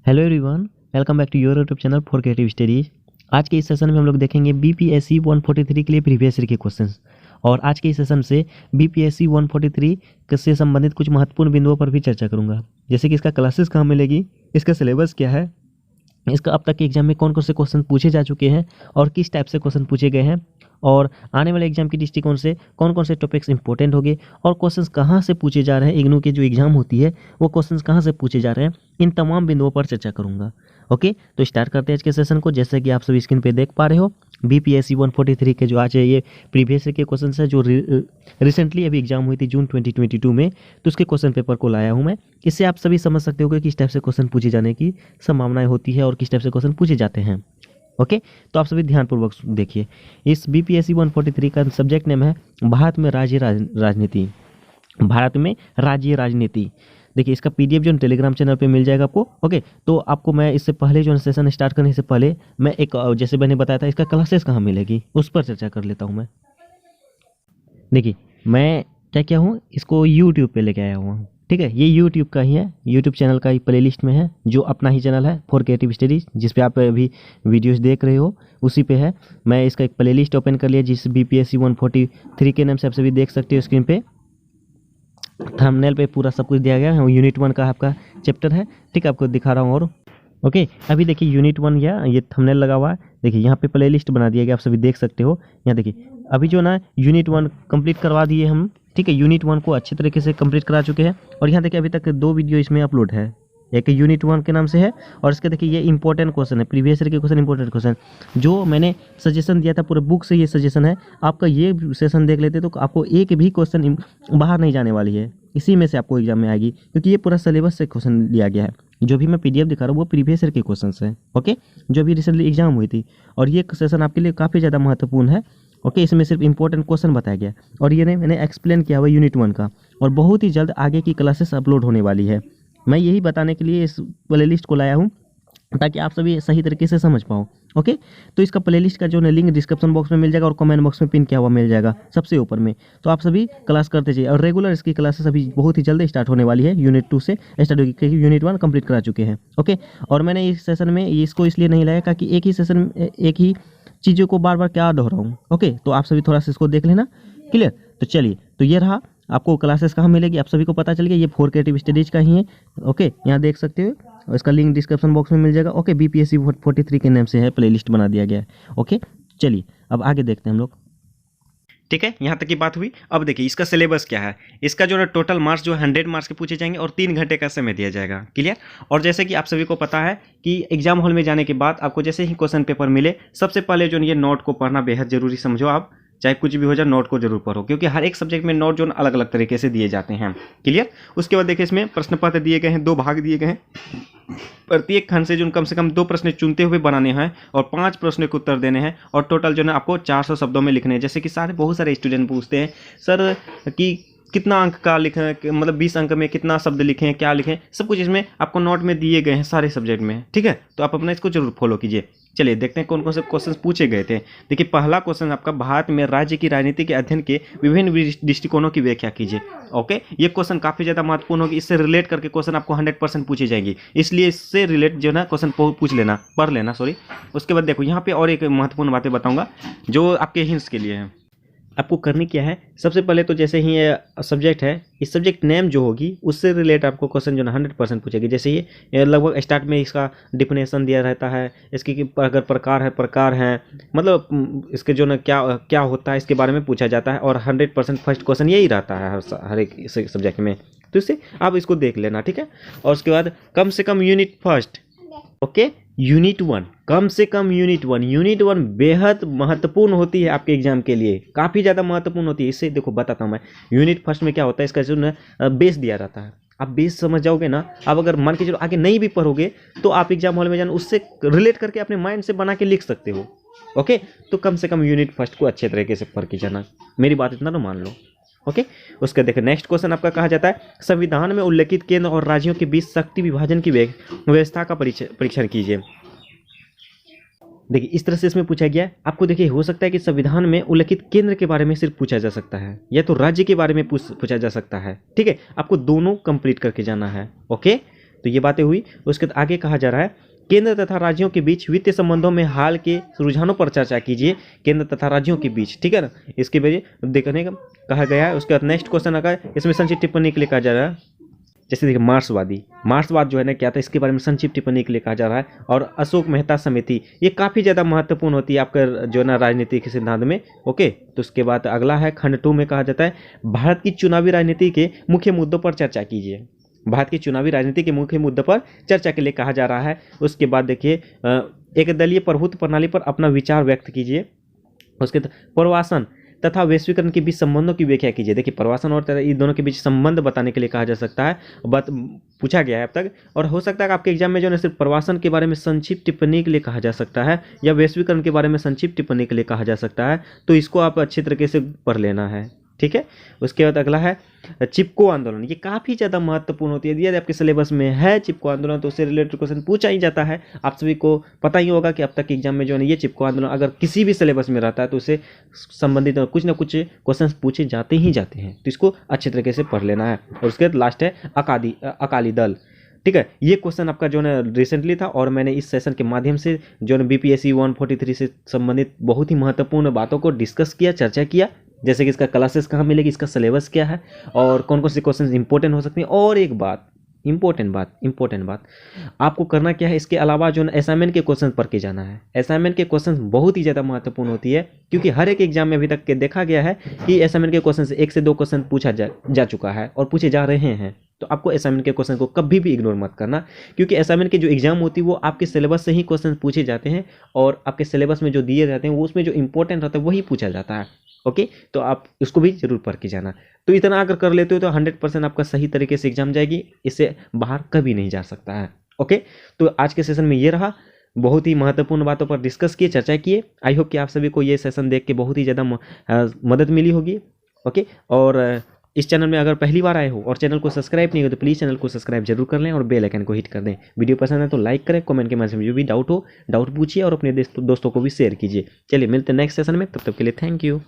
Hello everyone, welcome back to your YouTube channel for creative studies. आज के इस session में हम लोग देखेंगे बीपीएससी 143 के लिए प्रीवियस ईयर के क्वेश्चंस। और आज के इस सेशन से बीपीएससी 143 से संबंधित कुछ महत्वपूर्ण बिंदुओं पर भी चर्चा करूंगा, जैसे कि इसका क्लासेस कहाँ मिलेगी, इसका सिलेबस क्या है, इसका अब तक के एग्जाम में कौन कौन से क्वेश्चन पूछे जा चुके हैं और किस टाइप से क्वेश्चन पूछे गए हैं, और आने वाले एग्जाम की दृष्टिकोण से कौन कौन से टॉपिक्स इंपॉर्टेंट होंगे और क्वेश्चंस कहाँ से पूछे जा रहे हैं। इग्नू के जो एग्जाम होती है वो क्वेश्चंस कहाँ से पूछे जा रहे हैं, इन तमाम बिंदुओं पर चर्चा करूंगा। ओके, तो स्टार्ट करते हैं आज के सेशन को। जैसे कि आप सभी स्क्रीन पे देख पा रहे हो, बीपीएससी 143 के जो आज है ये प्रीवियस ईयर के क्वेश्चन है जो रिसेंटली अभी एग्जाम हुई थी जून 2022 में, तो उसके क्वेश्चन पेपर को लाया हूँ मैं। इससे आप सभी समझ सकते हो कि किस टाइप से क्वेश्चन पूछे जाने की संभावनाएं होती है और किस टाइप से क्वेश्चन पूछे जाते हैं। ओके, तो आप सभी ध्यानपूर्वक देखिए। इस बीपीएससी 143 का सब्जेक्ट नेम है भारत में राज्य राजनीति। भारत में राज्य राजनीति। देखिए, इसका पीडीएफ जो टेलीग्राम चैनल पे मिल जाएगा आपको। ओके, तो आपको मैं इससे पहले जो सेशन स्टार्ट करने से पहले मैं एक जैसे मैंने बताया था इसका क्लासेस कहाँ मिलेगी उस पर चर्चा कर लेता हूँ मैं। देखिए, मैं क्या क्या हूँ, इसको यूट्यूब पे लेके आया हुआ हूँ। ठीक है, ये यूट्यूब का ही है, यूट्यूब चैनल का ही प्लेलिस्ट में है, जो अपना ही चैनल है फॉर क्रिएटिव स्टडीज, जिस पे आप अभी वीडियोस देख रहे हो उसी पे है। मैं इसका एक प्लेलिस्ट ओपन कर लिया जिस बीपीएससी 143 के नाम से आप सभी देख सकते हो स्क्रीन पे। थंबनेल पे पूरा सब कुछ दिया गया है। यूनिट 1 का आपका चैप्टर है। ठीक है, आपको दिखा रहा हूँ। और ओके, अभी देखिए यूनिट 1 या ये थंबनेल लगा हुआ है। देखिए यहाँ पे प्लेलिस्ट बना दिया गया, आप सभी देख सकते हो। यहाँ देखिए अभी जो ना यूनिट 1 कंप्लीट करवा दिए हम। ठीक है, यूनिट 1 को अच्छे तरीके से कंप्लीट करा चुके हैं। और यहाँ देखिए अभी तक 2 वीडियो इसमें अपलोड है, एक यूनिट 1 के नाम से है और इसके देखिए ये इंपॉर्टेंट क्वेश्चन है, प्रीवियस ईयर के क्वेश्चन, इंपॉर्टेंट क्वेश्चन जो मैंने सजेशन दिया था पूरे बुक से। ये सजेशन है, आपका ये सेशन देख लेते तो आपको एक भी क्वेश्चन बाहर नहीं जाने वाली है, इसी में से आपको एग्जाम में आएगी, क्योंकि ये पूरा सिलेबस से क्वेश्चन लिया गया है। जो भी मैं पीडीएफ दिखा रहा हूँ वो प्रीवियस ईयर के क्वेश्चन हैं। ओके, जो भी रिसेंटली एग्जाम हुई थी, और ये सेशन आपके लिए काफ़ी ज़्यादा महत्वपूर्ण है। ओके, इसमें सिर्फ इंपॉर्टेंट क्वेश्चन बताया गया और ये मैंने एक्सप्लेन किया हुआ यूनिट 1 का, और बहुत ही जल्द आगे की क्लासेस अपलोड होने वाली है। मैं यही बताने के लिए इस प्लेलिस्ट को लाया हूँ ताकि आप सभी सही तरीके से समझ पाओ। ओके, तो इसका प्लेलिस्ट का जो है लिंक डिस्क्रिप्शन बॉक्स में मिल जाएगा और कमेंट बॉक्स में पिन किया हुआ मिल जाएगा सबसे ऊपर में। तो आप सभी क्लास करते जाइए, और रेगुलर इसकी क्लासेस अभी बहुत ही जल्दी स्टार्ट होने वाली है। यूनिट 2 से स्टार्ट होगी क्योंकि यूनिट 1 कंप्लीट करा चुके हैं। ओके, और मैंने इस सेशन में इसको इसलिए नहीं लाया ताकि एक ही सेशन एक ही चीज़ों को बार बार क्या दोहराऊँ। ओके, तो आप सभी थोड़ा सा इसको देख लेना। क्लियर? तो चलिए, तो ये रहा आपको क्लासेस कहाँ मिलेगी, आप सभी को पता चल गया, ये फॉर क्रिएटिव स्टडीज का ही है। ओके, यहाँ देख सकते हो, इसका लिंक डिस्क्रिप्शन बॉक्स में मिल जाएगा। ओके, बीपीएससी 43 के नाम से है, प्लेलिस्ट बना दिया गया है। ओके, चलिए अब आगे देखते हैं हम लोग। ठीक है, यहाँ तक की बात हुई। अब देखिए इसका सिलेबस क्या है। इसका जो है टोटल मार्क्स जो 100 मार्क्स के पूछे जाएंगे और 3 घंटे का समय दिया जाएगा। क्लियर? और जैसे कि आप सभी को पता है कि एग्जाम हॉल में जाने के बाद आपको जैसे ही क्वेश्चन पेपर मिले, सबसे पहले जो ये नोट को पढ़ना बेहद जरूरी समझो आप। चाहे कुछ भी हो जाए, नोट को जरूर पढ़ो, क्योंकि हर एक सब्जेक्ट में नोट जो अलग अलग तरीके से दिए जाते हैं। क्लियर? उसके बाद देखिए इसमें प्रश्न पत्र दिए गए हैं, 2 भाग दिए गए हैं। प्रत्येक खंड से जो कम से कम 2 प्रश्न चुनते हुए बनाने हैं और 5 प्रश्नों के उत्तर देने हैं, और टोटल जो है आपको 400 शब्दों में लिखने हैं। जैसे कि बहुत सारे स्टूडेंट पूछते हैं सर कि कितना अंक का लिखें, मतलब 20 अंक में कितना शब्द लिखें, क्या लिखें, सब कुछ इसमें आपको नोट में दिए गए हैं सारे सब्जेक्ट में। ठीक है, तो आप अपना इसको जरूर फॉलो कीजिए। चलिए देखते हैं कौन कौन से क्वेश्चन पूछे गए थे। देखिए पहला क्वेश्चन आपका, भारत में राज्य की राजनीति के अध्ययन के विभिन्न दृष्टिकोणों की व्याख्या कीजिए। ओके, ये क्वेश्चन काफ़ी ज़्यादा महत्वपूर्ण होगी, इससे रिलेट करके क्वेश्चन आपको 100% पूछे जाएंगी, इसलिए इससे रिलेट जो है ना क्वेश्चन पूछ लेना, पढ़ लेना सॉरी। उसके बाद देखो यहाँ पे और एक महत्वपूर्ण बातें बताऊँगा जो आपके हिंट्स के लिए हैं। आपको करनी क्या है, सबसे पहले तो जैसे ही ये सब्जेक्ट है, इस सब्जेक्ट नेम जो होगी उससे रिलेट आपको क्वेश्चन जो है 100% पूछेगी। जैसे ये लगभग स्टार्ट में इसका डिफिनेशन दिया रहता है, इसकी अगर प्रकार है, मतलब इसके जो ना क्या क्या होता है इसके बारे में पूछा जाता है, और 100% फर्स्ट क्वेश्चन यही रहता है हर एक सब्जेक्ट में। तो इससे आप इसको देख लेना। ठीक है, और उसके बाद कम से कम यूनिट फर्स्ट। ओके, यूनिट 1, कम से कम यूनिट 1 बेहद महत्वपूर्ण होती है आपके एग्जाम के लिए, काफ़ी ज़्यादा महत्वपूर्ण होती है। इससे देखो बताता हूँ मैं, यूनिट फर्स्ट में क्या होता है, इसका जो ना बेस दिया रहता है। आप बेस समझ जाओगे ना, आप अगर मान के चलो आगे नहीं भी पढ़ोगे तो आप एग्जाम हॉल में जाना उससे रिलेट करके अपने माइंड से बना के लिख सकते हो। ओके, तो कम से कम यूनिट फर्स्ट को अच्छे तरीके से पढ़ के जाना, मेरी बात इतना तो मान लो। ओके, उसके देखिए नेक्स्ट क्वेश्चन आपका कहा जाता है, संविधान में उल्लेखित केंद्र और राज्यों के बीच शक्ति विभाजन की व्यवस्था का परीक्षण कीजिए। देखिए इस तरह से इसमें पूछा गया है आपको। देखिए हो सकता है कि संविधान में उल्लेखित केंद्र के बारे में सिर्फ पूछा जा सकता है, या तो राज्य के बारे में पूछा जा सकता है। ठीक है, आपको दोनों कंप्लीट करके जाना है। ओके, तो ये बातें हुई। उसके बाद आगे कहा जा रहा है केंद्र तथा राज्यों के बीच वित्तीय संबंधों में हाल के रुझानों पर चर्चा कीजिए, केंद्र तथा राज्यों के बीच, ठीक है ना, इसके वजह देखने का कहा गया है। उसके बाद नेक्स्ट क्वेश्चन आगा इसमें संक्षिप्त टिप्पणी के लिए कहा जा रहा है, जैसे देखिए मार्क्सवाद जो है ना क्या था, इसके बारे में संक्षिप्त टिप्पणी के लिए कहा जा रहा है। और अशोक मेहता समिति, ये काफ़ी ज़्यादा महत्वपूर्ण होती है आपका जो है ना राजनीति के सिद्धांत में। ओके, तो उसके बाद अगला है खंड 2 में कहा जाता है भारत की चुनावी राजनीति के मुख्य मुद्दों पर चर्चा कीजिए। भारत की चुनावी राजनीति के मुख्य मुद्दों पर चर्चा के लिए कहा जा रहा है। उसके बाद देखिए एक दलीय प्रभुत्व प्रणाली पर अपना विचार व्यक्त कीजिए। उसके प्रवासन तथा वैश्वीकरण के बीच संबंधों की व्याख्या कीजिए। देखिए प्रवासन और इन दोनों के बीच संबंध बताने के लिए कहा जा सकता है, बात पूछा गया है अब तक। और हो सकता है कि आपके एग्जाम में जो है सिर्फ प्रवासन के बारे में संक्षिप्त टिप्पणी के लिए कहा जा सकता है या वैश्वीकरण के बारे में संक्षिप्त टिप्पणी के लिए कहा जा सकता है, तो इसको आप अच्छी तरीके से पढ़ लेना है, ठीक है। उसके बाद अगला है चिपको आंदोलन, ये काफ़ी ज़्यादा महत्वपूर्ण होती है। यदि आपके सिलेबस में है चिपको आंदोलन तो उससे रिलेटेड क्वेश्चन पूछा ही जाता है। आप सभी को पता ही होगा कि अब तक एग्जाम में जो है ये चिपको आंदोलन अगर किसी भी सिलेबस में रहता है तो उससे संबंधित कुछ ना कुछ क्वेश्चन पूछे जाते हैं, तो इसको अच्छे तरीके से पढ़ लेना है। और उसके बाद लास्ट है अकाली दल, ठीक है। ये क्वेश्चन आपका जो है रिसेंटली था और मैंने इस सेशन के माध्यम से जो है BPSC 143 से संबंधित बहुत ही महत्वपूर्ण बातों को डिस्कस किया, चर्चा किया, जैसे कि इसका क्लासेस कहाँ मिलेगी, इसका सिलेबस क्या है और कौन कौन से क्वेश्चन इंपॉर्टेंट हो सकते हैं। और एक बात इंपॉर्टेंट बात आपको करना क्या है, इसके अलावा जो है असाइनमेंट के क्वेश्चन पढ़ के जाना है। असाइनमेंट के क्वेश्चन बहुत ही ज़्यादा महत्वपूर्ण होती है, क्योंकि हर एक एग्जाम में अभी तक के देखा गया है कि असाइनमेंट के क्वेश्चन से 1 से 2 क्वेश्चन पूछा जा चुका है और पूछे जा रहे हैं। तो आपको असाइनमेंट के क्वेश्चन को कभी भी इग्नोर मत करना, क्योंकि असाइनमेंट के जो एग्जाम होती है वो आपके सिलेबस से ही क्वेश्चन पूछे जाते हैं और आपके सिलेबस में जो दिए जाते हैं वो उसमें जो इंपॉर्टेंट रहता है वही पूछा जाता है। ओके, तो आप इसको भी जरूर पढ़ के जाना। तो इतना अगर कर लेते हो तो 100% आपका सही तरीके से एग्जाम जाएगी, इससे बाहर कभी नहीं जा सकता है। ओके, तो आज के सेशन में ये रहा, बहुत ही महत्वपूर्ण बातों पर डिस्कस किए, चर्चा किए। आई होप कि आप सभी को ये सेशन देख के बहुत ही ज़्यादा मदद मिली होगी। ओके, और इस चैनल में अगर पहली बार आए हो और चैनल को सब्सक्राइब नहीं हो तो प्लीज़ चैनल को सब्सक्राइब जरूर कर लें और बेल आइकन को हिट कर दें। वीडियो पसंद है तो लाइक करें, कमेंट के माध्यम से जो भी डाउट पूछिए और अपने दोस्तों को भी शेयर कीजिए। चलिए मिलते हैं नेक्स्ट सेशन में, तब तक के लिए थैंक यू।